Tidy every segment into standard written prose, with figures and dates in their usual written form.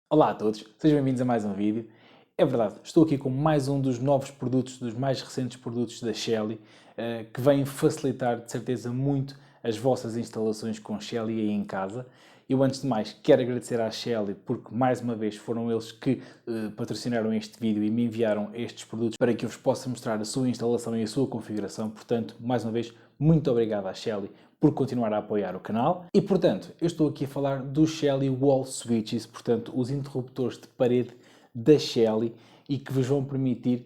Olá a todos, sejam bem-vindos a mais um vídeo. É verdade, estou aqui com mais um dos novos produtos, dos mais recentes produtos da Shelly, que vêm facilitar de certeza muito as vossas instalações com Shelly aí em casa. Eu, antes de mais, quero agradecer à Shelly porque, mais uma vez, foram eles que patrocinaram este vídeo e me enviaram estes produtos para que eu vos possa mostrar a sua instalação e a sua configuração. Portanto, mais uma vez, muito obrigado à Shelly por continuar a apoiar o canal. E, portanto, eu estou aqui a falar dos Shelly Wall Switches, portanto, os interruptores de parede da Shelly e que vos vão permitir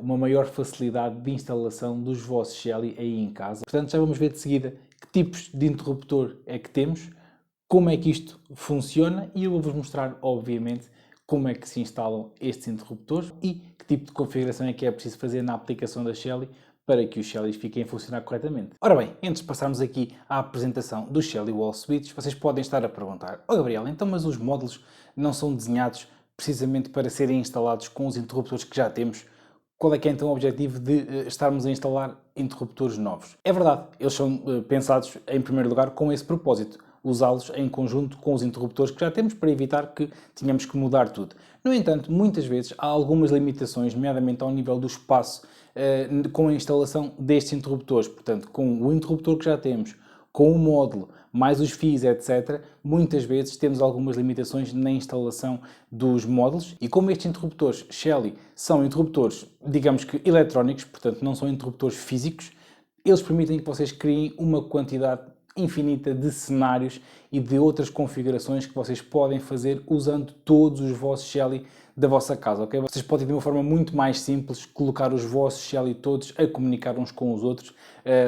uma maior facilidade de instalação dos vossos Shelly aí em casa. Portanto, já vamos ver de seguida que tipos de interruptor é que temos, como é que isto funciona e eu vou-vos mostrar, obviamente, como é que se instalam estes interruptores e que tipo de configuração é que é preciso fazer na aplicação da Shelly para que os Shellys fiquem a funcionar corretamente. Ora bem, antes de passarmos aqui à apresentação dos Shelly Wall Switches, vocês podem estar a perguntar: "Oh Gabriel, então mas os módulos não são desenhados precisamente para serem instalados com os interruptores que já temos? Qual é que é então o objetivo de estarmos a instalar interruptores novos?" É verdade, eles são pensados em primeiro lugar com esse propósito, usá-los em conjunto com os interruptores que já temos para evitar que tenhamos que mudar tudo. No entanto, muitas vezes há algumas limitações, nomeadamente ao nível do espaço, com a instalação destes interruptores. Portanto, com o interruptor que já temos, com o módulo, mais os fios, etc., muitas vezes temos algumas limitações na instalação dos módulos e como estes interruptores Shelly são interruptores, digamos que eletrónicos, portanto não são interruptores físicos, eles permitem que vocês criem uma quantidade infinita de cenários e de outras configurações que vocês podem fazer usando todos os vossos Shelly da vossa casa, ok? Vocês podem de uma forma muito mais simples colocar os vossos Shelly todos a comunicar uns com os outros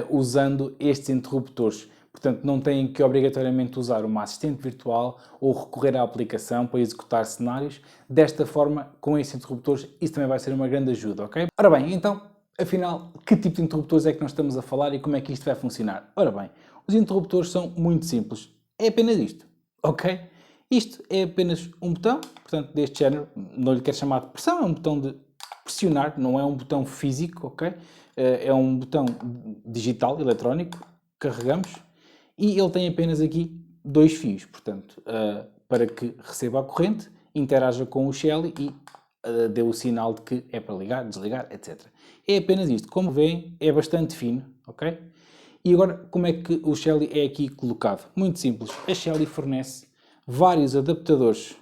usando estes interruptores. Portanto, não têm que obrigatoriamente usar uma assistente virtual ou recorrer à aplicação para executar cenários. Desta forma, com estes interruptores, isso também vai ser uma grande ajuda, ok? Ora bem, então, afinal, que tipo de interruptores é que nós estamos a falar e como é que isto vai funcionar? Ora bem, os interruptores são muito simples. É apenas isto, ok? Isto é apenas um botão, portanto, deste género, não lhe quero chamar de pressão, é um botão de pressionar, não é um botão físico, ok? É um botão digital, eletrónico, carregamos e ele tem apenas aqui dois fios, portanto, para que receba a corrente, interaja com o Shelly e dê o sinal de que é para ligar, desligar, etc. É apenas isto. Como veem, é bastante fino, ok? E agora, como é que o Shelly é aqui colocado? Muito simples. A Shelly fornece vários adaptadores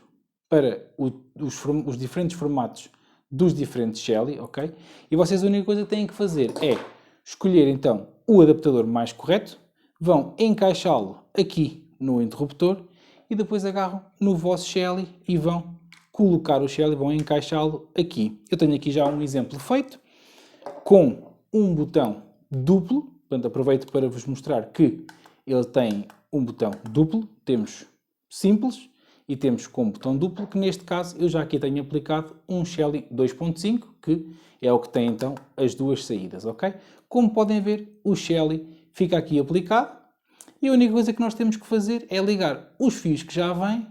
para os diferentes formatos dos diferentes Shelly, ok? E vocês a única coisa que têm que fazer é escolher então o adaptador mais correto, vão encaixá-lo aqui no interruptor e depois agarram no vosso Shelly e vão colocar o Shelly, vão encaixá-lo aqui. Eu tenho aqui já um exemplo feito com um botão duplo. Portanto, aproveito para vos mostrar que ele tem um botão duplo, temos simples e temos com botão duplo, que neste caso eu já aqui tenho aplicado um Shelly 2.5, que é o que tem então as duas saídas, ok? Como podem ver, o Shelly fica aqui aplicado e a única coisa que nós temos que fazer é ligar os fios que já vêm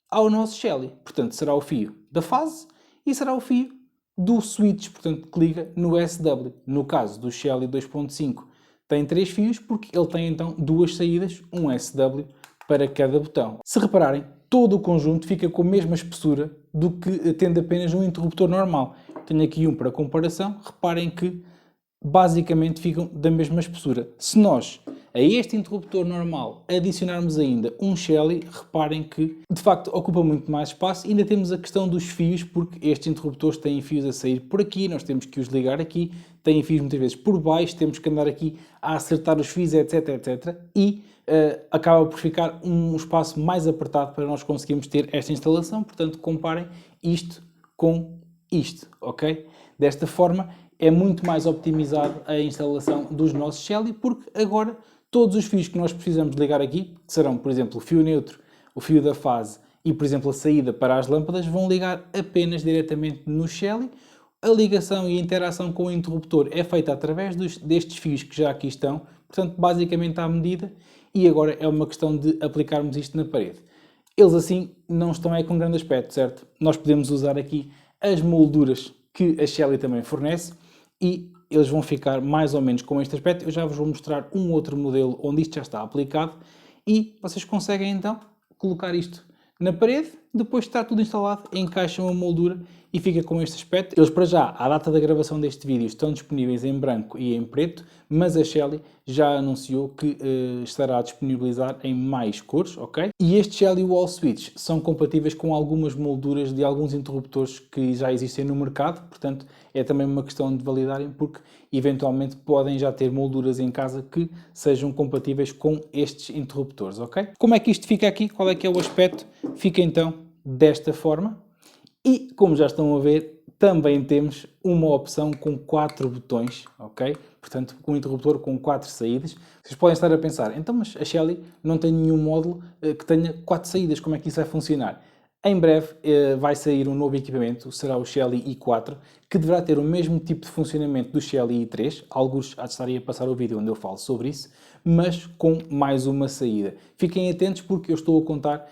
ao nosso Shelly. Portanto, será o fio da fase e será o fio do switch, portanto, que liga no SW. No caso do Shelly 2.5, tem 3 fios, porque ele tem então duas saídas, um SW para cada botão. Se repararem, todo o conjunto fica com a mesma espessura do que tendo apenas um interruptor normal. Tenho aqui um para comparação, reparem que basicamente ficam da mesma espessura. Se nós a este interruptor normal adicionarmos ainda um Shelly, reparem que de facto ocupa muito mais espaço e ainda temos a questão dos fios, porque estes interruptores têm fios a sair por aqui, nós temos que os ligar aqui, têm fios muitas vezes por baixo, temos que andar aqui a acertar os fios, etc, etc, e acaba por ficar um espaço mais apertado para nós conseguirmos ter esta instalação. Portanto, comparem isto com isto, ok? Desta forma é muito mais optimizado a instalação dos nossos Shelly, porque agora todos os fios que nós precisamos ligar aqui, que serão, por exemplo, o fio neutro, o fio da fase e, por exemplo, a saída para as lâmpadas, vão ligar apenas diretamente no Shelly. A ligação e a interação com o interruptor é feita através destes fios que já aqui estão, portanto, basicamente à medida, e agora é uma questão de aplicarmos isto na parede. Eles assim não estão com grande aspecto, certo? Nós podemos usar aqui as molduras que a Shelly também fornece e eles vão ficar mais ou menos com este aspecto. Eu já vos vou mostrar um outro modelo onde isto já está aplicado e vocês conseguem então colocar isto na parede depois de estar tudo instalado, encaixam a moldura e fica com este aspecto. Eles, para já, à data da gravação deste vídeo, estão disponíveis em branco e em preto, mas a Shelly já anunciou que estará a disponibilizar em mais cores, ok? E estes Shelly Wall Switch são compatíveis com algumas molduras de alguns interruptores que já existem no mercado, portanto, é também uma questão de validarem, porque eventualmente podem já ter molduras em casa que sejam compatíveis com estes interruptores, ok? Como é que isto fica aqui? Qual é que é o aspecto? Fica então desta forma. E, como já estão a ver, também temos uma opção com 4 botões, ok? Portanto, com um interruptor com 4 saídas. Vocês podem estar a pensar, então, mas a Shelly não tem nenhum módulo que tenha 4 saídas, como é que isso vai funcionar? Em breve vai sair um novo equipamento, será o Shelly i4, que deverá ter o mesmo tipo de funcionamento do Shelly i3. Alguns há de estarem a passar o vídeo onde eu falo sobre isso, mas com mais uma saída. Fiquem atentos porque eu estou a contar,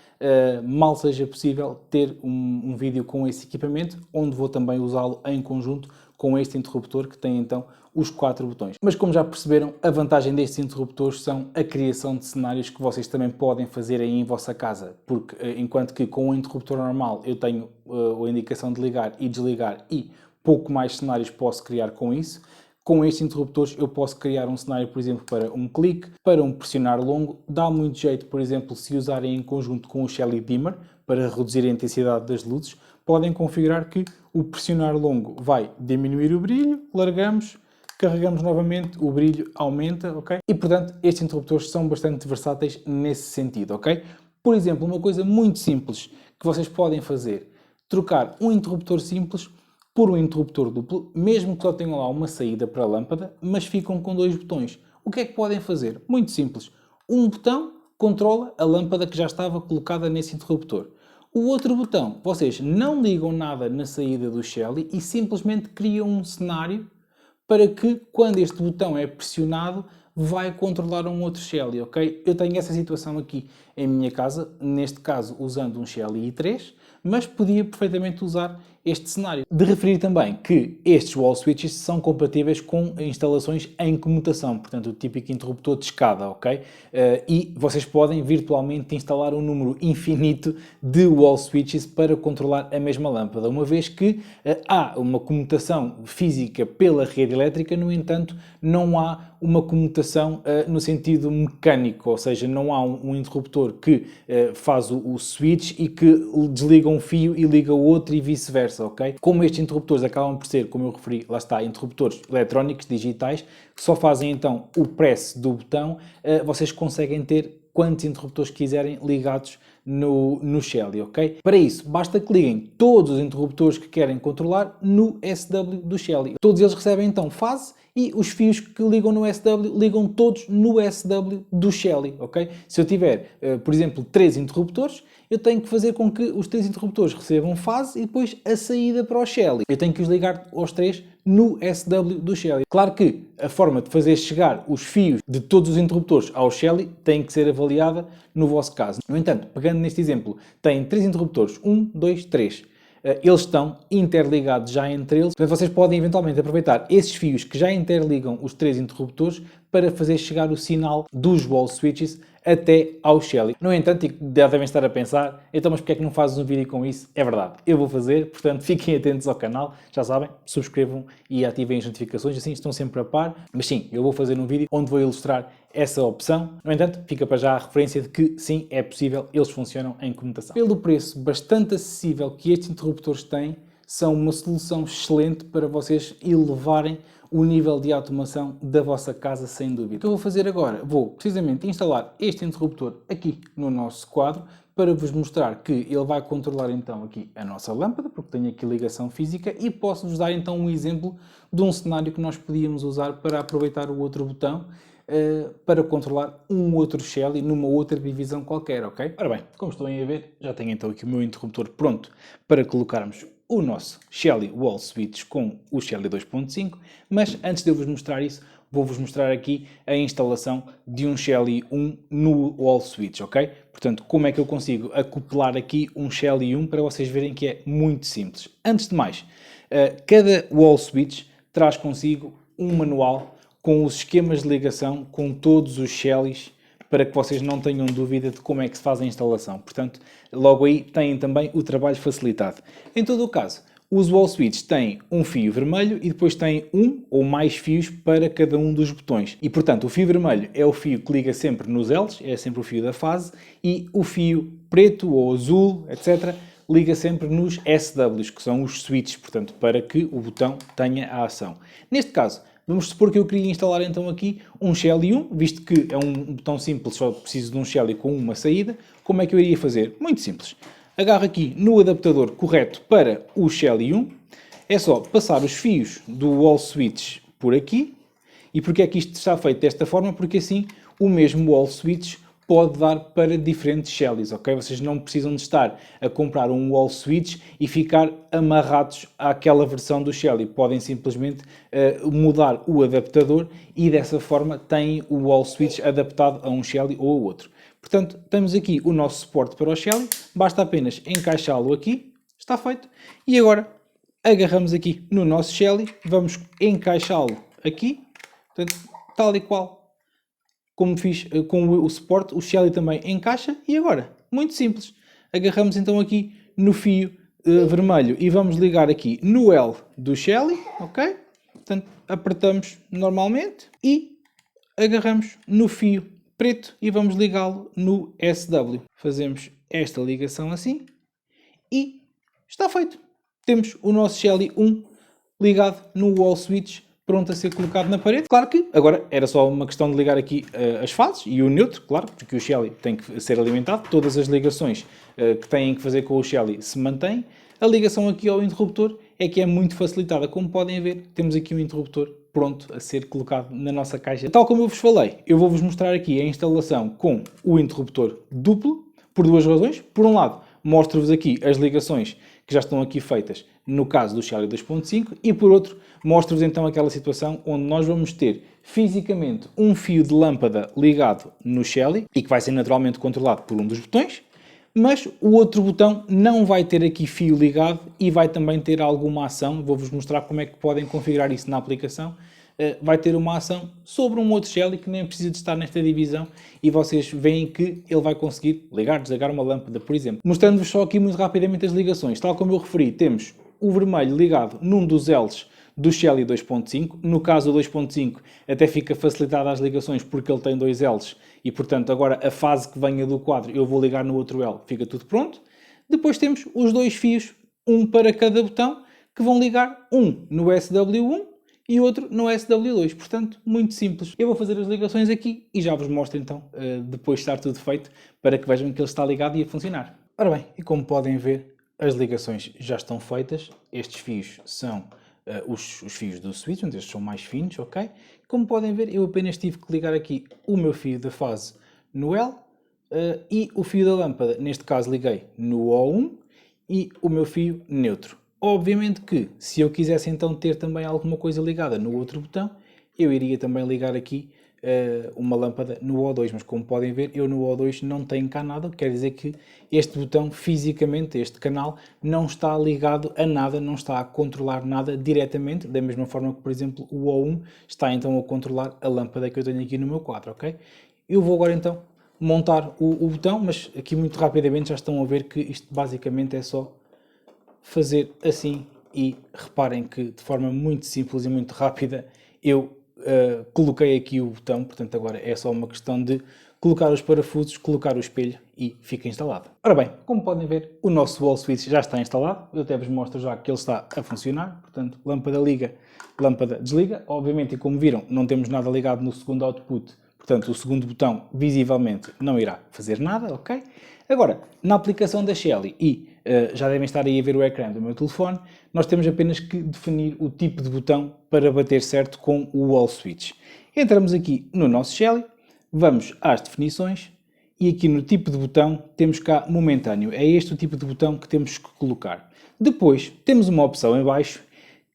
mal seja possível, ter um vídeo com esse equipamento, onde vou também usá-lo em conjunto com este interruptor que tem então os 4 botões. Mas como já perceberam, a vantagem destes interruptores são a criação de cenários que vocês também podem fazer aí em vossa casa, porque enquanto que com um interruptor normal eu tenho a indicação de ligar e desligar e pouco mais cenários posso criar com isso, com estes interruptores eu posso criar um cenário, por exemplo, para um clique, para um pressionar longo. Dá muito jeito, por exemplo, se usarem em conjunto com o Shelly Dimmer, para reduzir a intensidade das luzes, podem configurar que o pressionar longo vai diminuir o brilho, largamos, carregamos novamente, o brilho aumenta, ok? E, portanto, estes interruptores são bastante versáteis nesse sentido, ok? Por exemplo, uma coisa muito simples que vocês podem fazer, trocar um interruptor simples por um interruptor duplo, mesmo que só tenham lá uma saída para a lâmpada, mas ficam com 2 botões. O que é que podem fazer? Muito simples. Um botão controla a lâmpada que já estava colocada nesse interruptor. O outro botão, vocês não ligam nada na saída do Shelly e simplesmente criam um cenário para que, quando este botão é pressionado, vai controlar um outro Shelly, ok? Eu tenho essa situação aqui em minha casa, neste caso usando um Shelly i3, mas podia perfeitamente usar este cenário. De referir também que estes wall switches são compatíveis com instalações em comutação, portanto o típico interruptor de escada, ok? E vocês podem virtualmente instalar um número infinito de wall switches para controlar a mesma lâmpada, uma vez que há uma comutação física pela rede elétrica, no entanto não há uma comutação no sentido mecânico, ou seja, não há um interruptor que faz o switch e que desliga um fio e liga o outro e vice-versa, ok? Como estes interruptores acabam por ser, como eu referi, lá está, interruptores eletrónicos, digitais, que só fazem então o press do botão, vocês conseguem ter quantos interruptores quiserem ligados no Shelly, ok? Para isso, basta que liguem todos os interruptores que querem controlar no SW do Shelly. Todos eles recebem então fase e os fios que ligam no SW ligam todos no SW do Shelly, ok? Se eu tiver, por exemplo, 3 interruptores, eu tenho que fazer com que os 3 interruptores recebam fase e depois a saída para o Shelly. Eu tenho que os ligar aos 3 no SW do Shelly. Claro que a forma de fazer chegar os fios de todos os interruptores ao Shelly tem que ser avaliada no vosso caso. No entanto, pegando neste exemplo, tem 3 interruptores, 1, 2, 3. Eles estão interligados já entre eles, portanto vocês podem eventualmente aproveitar esses fios que já interligam os 3 interruptores para fazer chegar o sinal dos wall switches até ao Shelly. No entanto, já devem estar a pensar, então mas porque é que não fazes um vídeo com isso? É verdade, eu vou fazer, portanto fiquem atentos ao canal, já sabem, subscrevam e ativem as notificações, assim estão sempre a par, mas sim, eu vou fazer um vídeo onde vou ilustrar essa opção. No entanto, fica para já a referência de que sim, é possível, eles funcionam em comutação. Pelo preço bastante acessível que estes interruptores têm, são uma solução excelente para vocês elevarem o nível de automação da vossa casa, sem dúvida. O que eu vou fazer agora? Vou precisamente instalar este interruptor aqui no nosso quadro para vos mostrar que ele vai controlar então aqui a nossa lâmpada, porque tem aqui ligação física, e posso-vos dar então um exemplo de um cenário que nós podíamos usar para aproveitar o outro botão para controlar um outro Shelly numa outra divisão qualquer, ok? Ora bem, como estão a ver, já tenho então aqui o meu interruptor pronto para colocarmos o nosso Shelly Wall Switch com o Shelly 2.5, mas antes de eu vos mostrar isso, vou-vos mostrar aqui a instalação de um Shelly 1 no Wall Switch, ok? Portanto, como é que eu consigo acoplar aqui um Shelly 1 para vocês verem que é muito simples. Antes de mais, cada Wall Switch traz consigo um manual com os esquemas de ligação com todos os Shellys para que vocês não tenham dúvida de como é que se faz a instalação. Portanto, logo aí têm também o trabalho facilitado. Em todo o caso, os wall switches têm um fio vermelho e depois têm um ou mais fios para cada um dos botões. E, portanto, o fio vermelho é o fio que liga sempre nos Ls, é sempre o fio da fase, e o fio preto ou azul, etc., liga sempre nos SWs, que são os switches, portanto, para que o botão tenha a ação. Neste caso, vamos supor que eu queria instalar então aqui um Shelly 1, visto que é um botão simples, só preciso de um Shelly com uma saída. Como é que eu iria fazer? Muito simples. Agarro aqui no adaptador correto para o Shelly 1, é só passar os fios do wall switch por aqui. E porquê é que isto está feito desta forma? Porque assim o mesmo wall switch pode dar para diferentes Shellys, ok? Vocês não precisam de estar a comprar um wall switch e ficar amarrados àquela versão do Shelly. Podem simplesmente mudar o adaptador e dessa forma têm o wall switch adaptado a um Shelly ou a outro. Portanto, temos aqui o nosso suporte para o Shelly, basta apenas encaixá-lo aqui, está feito. E agora agarramos aqui no nosso Shelly, vamos encaixá-lo aqui, portanto, tal e qual como fiz com o suporte, o Shelly também encaixa. E agora, muito simples, agarramos então aqui no fio vermelho e vamos ligar aqui no L do Shelly, ok? Portanto, apertamos normalmente e agarramos no fio preto e vamos ligá-lo no SW. Fazemos esta ligação assim e está feito. Temos o nosso Shelly 1 ligado no wall switch, pronto a ser colocado na parede. Claro que agora era só uma questão de ligar aqui as fases e o neutro, claro, porque o Shelly tem que ser alimentado. Todas as ligações que têm que fazer com o Shelly se mantêm. A ligação aqui ao interruptor é que é muito facilitada. Como podem ver, temos aqui um interruptor pronto a ser colocado na nossa caixa. Tal como eu vos falei, eu vou-vos mostrar aqui a instalação com o interruptor duplo, por duas razões. Por um lado, mostro-vos aqui as ligações que já estão aqui feitas no caso do Shelly 2.5 e por outro, mostro-vos então aquela situação onde nós vamos ter fisicamente um fio de lâmpada ligado no Shelly e que vai ser naturalmente controlado por um dos botões, mas o outro botão não vai ter aqui fio ligado e vai também ter alguma ação. Vou-vos mostrar como é que podem configurar isso na aplicação. Vai ter uma ação sobre um outro Shelly que nem precisa de estar nesta divisão e vocês veem que ele vai conseguir ligar, desligar uma lâmpada, por exemplo. Mostrando-vos só aqui muito rapidamente as ligações. Tal como eu referi, temos o vermelho ligado num dos Ls do Shelly 2.5. No caso do 2.5 até fica facilitada as ligações porque ele tem dois Ls e, portanto, agora a fase que venha do quadro eu vou ligar no outro L, fica tudo pronto. Depois temos os dois fios, um para cada botão, que vão ligar um no SW1 e outro no SW2, portanto, muito simples. Eu vou fazer as ligações aqui e já vos mostro então, depois de estar tudo feito, para que vejam que ele está ligado e a funcionar. Ora bem, e como podem ver, as ligações já estão feitas. Estes fios são os fios do switch, onde estes são mais finos, ok? Como podem ver, eu apenas tive que ligar aqui o meu fio da fase no L e o fio da lâmpada, neste caso liguei no O1 e o meu fio neutro. Obviamente que, se eu quisesse então ter também alguma coisa ligada no outro botão, eu iria também ligar aqui uma lâmpada no O2, mas como podem ver, eu no O2 não tenho cá nada, quer dizer que este botão fisicamente, este canal, não está ligado a nada, não está a controlar nada diretamente, da mesma forma que, por exemplo, o O1 está então a controlar a lâmpada que eu tenho aqui no meu quadro, ok? Eu vou agora então montar o botão, mas aqui muito rapidamente já estão a ver que isto basicamente é só fazer assim e reparem que de forma muito simples e muito rápida eu coloquei aqui o botão, portanto agora é só uma questão de colocar os parafusos, colocar o espelho e fica instalado. Ora bem, como podem ver, o nosso wall switch já está instalado, eu até vos mostro já que ele está a funcionar, portanto lâmpada liga, lâmpada desliga, obviamente e como viram não temos nada ligado no segundo output, portanto o segundo botão visivelmente não irá fazer nada, ok? Agora, na aplicação da Shelly e já devem estar aí a ver o ecrã do meu telefone, nós temos apenas que definir o tipo de botão para bater certo com o wall switch. Entramos aqui no nosso Shelly, vamos às definições e aqui no tipo de botão temos cá momentâneo. É este o tipo de botão que temos que colocar. Depois temos uma opção em baixo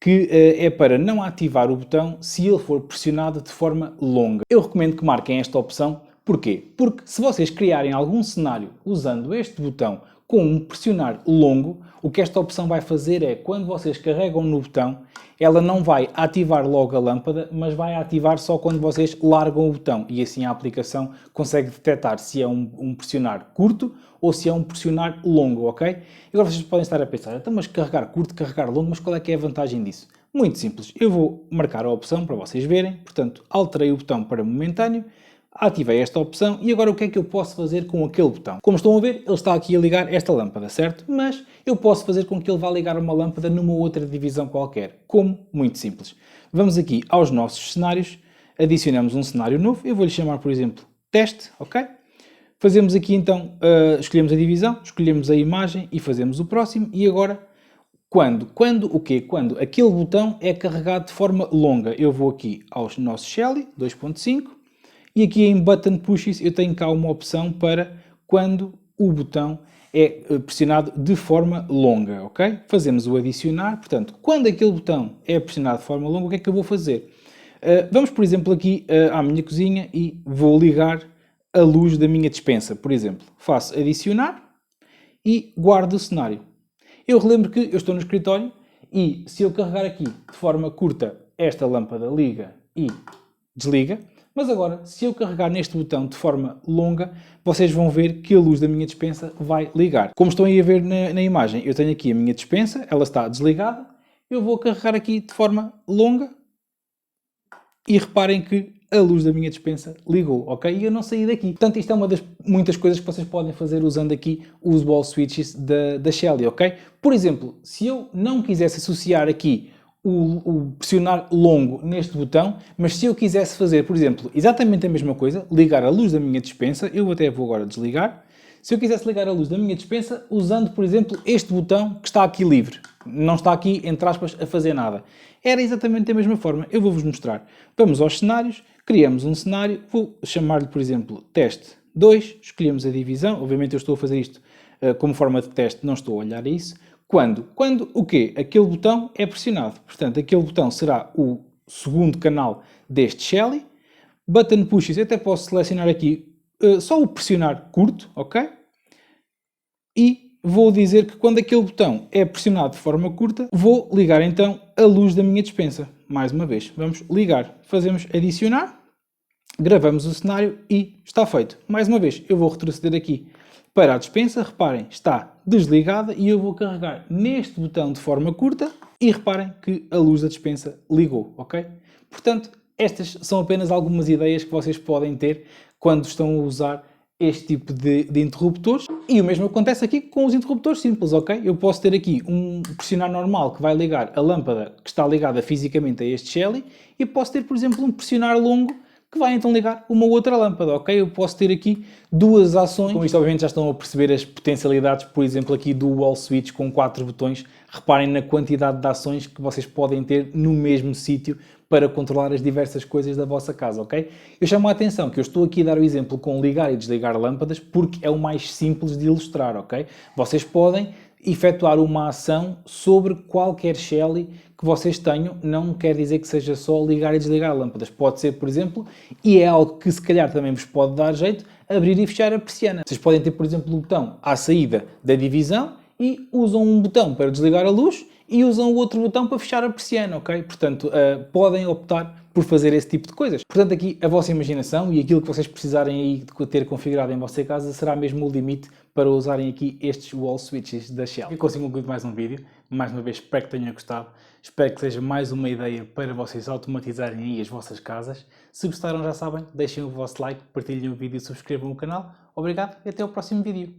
que é para não ativar o botão se ele for pressionado de forma longa. Eu recomendo que marquem esta opção. Porquê? Porque se vocês criarem algum cenário usando este botão Com um pressionar longo, o que esta opção vai fazer é, quando vocês carregam no botão, ela não vai ativar logo a lâmpada, mas vai ativar só quando vocês largam o botão. E assim a aplicação consegue detectar se é um pressionar curto ou se é um pressionar longo, ok? E agora vocês podem estar a pensar, então, mas carregar curto, carregar longo, mas qual é que é a vantagem disso? Muito simples, eu vou marcar a opção para vocês verem, portanto, alterei o botão para momentâneo, ativei esta opção e agora o que é que eu posso fazer com aquele botão? Como estão a ver, ele está aqui a ligar esta lâmpada, certo? Mas eu posso fazer com que ele vá ligar uma lâmpada numa outra divisão qualquer. Como? Muito simples. Vamos aqui aos nossos cenários, adicionamos um cenário novo, eu vou-lhe chamar, por exemplo, teste, ok? Fazemos aqui então, escolhemos a divisão, escolhemos a imagem e fazemos o próximo e agora... Quando o quê? Quando aquele botão é carregado de forma longa. Eu vou aqui aos nossos Shelly, 2.5, e aqui em Button Pushes eu tenho cá uma opção para quando o botão é pressionado de forma longa, ok? Fazemos o adicionar, portanto, quando aquele botão é pressionado de forma longa, o que é que eu vou fazer? Vamos, por exemplo, aqui à minha cozinha e vou ligar a luz da minha despensa, por exemplo. Faço adicionar e guardo o cenário. Eu relembro que eu estou no escritório e se eu carregar aqui de forma curta, esta lâmpada liga e desliga, mas agora, se eu carregar neste botão de forma longa, vocês vão ver que a luz da minha despensa vai ligar. Como estão aí a ver na imagem, eu tenho aqui a minha despensa, ela está desligada, eu vou carregar aqui de forma longa e reparem que a luz da minha despensa ligou, ok? E eu não saí daqui. Portanto, isto é uma das muitas coisas que vocês podem fazer usando aqui os wall switches da Shelly, ok? Por exemplo, se eu não quisesse associar aqui o pressionar longo neste botão, mas se eu quisesse fazer, por exemplo, exatamente a mesma coisa, ligar a luz da minha despensa, eu até vou agora desligar, se eu quisesse ligar a luz da minha despensa usando, por exemplo, este botão que está aqui livre, não está aqui, entre aspas, a fazer nada. Era exatamente da mesma forma, eu vou-vos mostrar. Vamos aos cenários, criamos um cenário, vou chamar-lhe, por exemplo, teste 2, escolhemos a divisão, obviamente eu estou a fazer isto como forma de teste, não estou a olhar a isso. Quando o quê? Aquele botão é pressionado, portanto, aquele botão será o segundo canal deste Shelly. Button Pushes, eu até posso selecionar aqui só o pressionar curto, ok? E vou dizer que quando aquele botão é pressionado de forma curta, vou ligar então a luz da minha despensa. Mais uma vez, vamos ligar. Fazemos adicionar, gravamos o cenário e está feito. Mais uma vez, eu vou retroceder aqui para a despensa. Reparem, está desligada e eu vou carregar neste botão de forma curta e reparem que a luz da despensa ligou, ok? Portanto, estas são apenas algumas ideias que vocês podem ter quando estão a usar este tipo de interruptores. E o mesmo acontece aqui com os interruptores simples, ok? Eu posso ter aqui um pressionar normal que vai ligar a lâmpada que está ligada fisicamente a este Shelly e posso ter, por exemplo, um pressionar longo que vai então ligar uma outra lâmpada, ok? Eu posso ter aqui duas ações. Com isto, obviamente, já estão a perceber as potencialidades, por exemplo, aqui do wall switch com 4 botões. Reparem na quantidade de ações que vocês podem ter no mesmo sítio para controlar as diversas coisas da vossa casa, ok? Eu chamo a atenção que eu estou aqui a dar o exemplo com ligar e desligar lâmpadas porque é o mais simples de ilustrar, ok? Vocês podem efetuar uma ação sobre qualquer Shelly que vocês tenham, não quer dizer que seja só ligar e desligar lâmpadas. Pode ser, por exemplo, e é algo que se calhar também vos pode dar jeito, abrir e fechar a persiana. Vocês podem ter, por exemplo, o botão à saída da divisão e usam um botão para desligar a luz e usam o outro botão para fechar a persiana, ok? Portanto, podem optar por fazer esse tipo de coisas. Portanto, aqui a vossa imaginação e aquilo que vocês precisarem aí de ter configurado em vossa casa será mesmo o limite para usarem aqui estes wall switches da Shell. E consigo concluir mais um vídeo. Mais uma vez, espero que tenham gostado. Espero que seja mais uma ideia para vocês automatizarem aí as vossas casas. Se gostaram, já sabem, deixem o vosso like, partilhem o vídeo e subscrevam o canal. Obrigado e até o próximo vídeo.